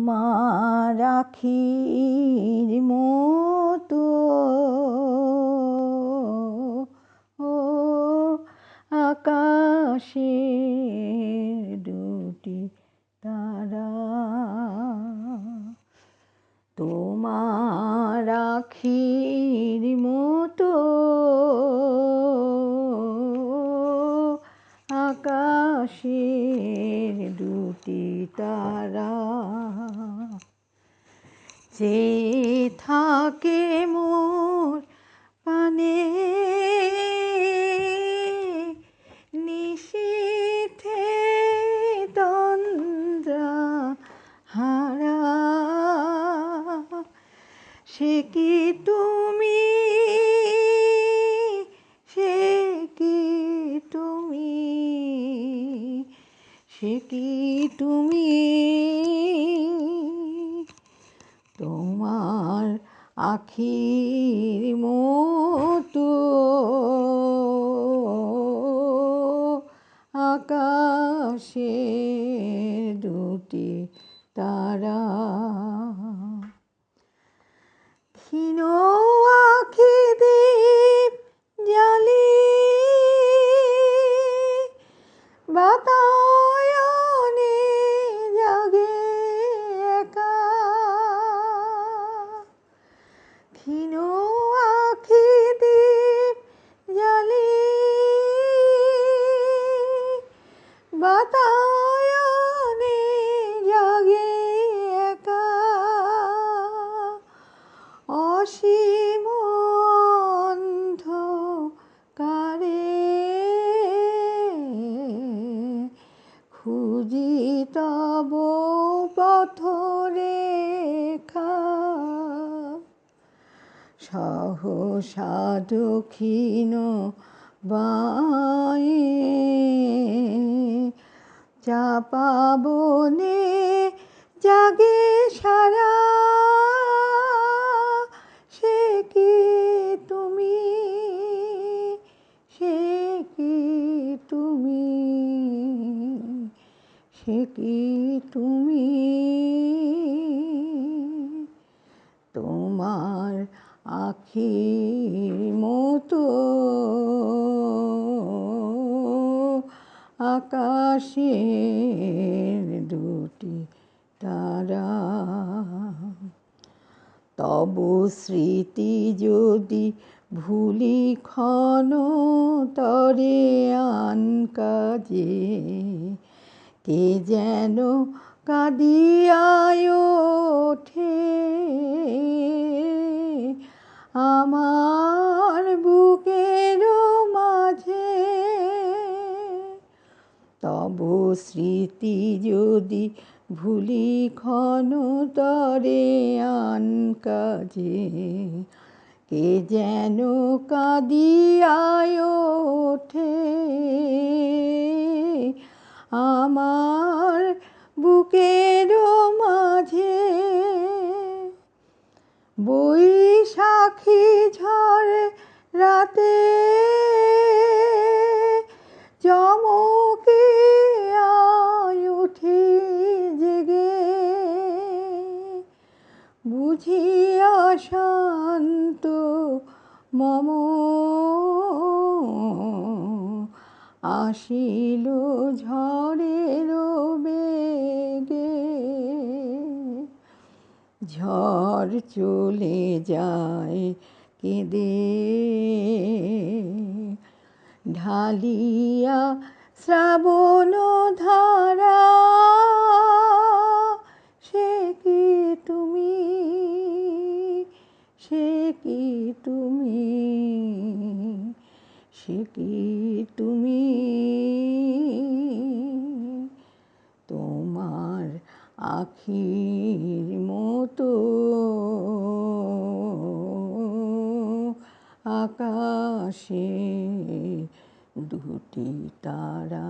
তোমার আখির মতো আকাশের দুটি তারা, তোমার আখির মতো আকাশের দুটি তারা, যে থাকে মোর পানে নিশীথে তন্দ্রা হারা, সে কি তুমি, সে কি তুমি, সে কি তুমি, তোমার আখির মতো আকাশের দুটি তারা, ক্ষীণ আখি দীপ জ্বালি বাতায়নে জাগে একা, ক্ষীণ আখি দীপ জ্বালি বাতায়নে জাগে একা, অসীম অন্ধকারে খুঁজি তব পথরেখা, সহসা দক্ষিণ বায়ে চাপা বনে জাগে সারা, সে কি তুমি, সে কি তুমি, সে কি তুমি, তোমার আখির মতো আকাশের দুটি তারা, তব স্মৃতি যদি ভুলি ক্ষণ তরে আন কাজে, কে যেন কাঁদিয়ায় ওঠে আমার বুকের মাঝে, তব স্মৃতি যদি ভুলি ক্ষণ তরে আন কাজে, কে যেন কাঁদিয়ায় ওঠে আমার বুকের মাঝে, বৈশাখী ঝড় রাতে চমকে আয় উঠি জেগে, বুঝিয়া শান্ত মম আসিল ঝড়ের বেগে, ঝড় চলে যায় কেঁদে ঢালিয়া শ্রাবণ ধারা, সে কি তুমি, সে কি তুমি, সে কি তুমি, তোমার আখির মতো আকাশে দুটি তারা।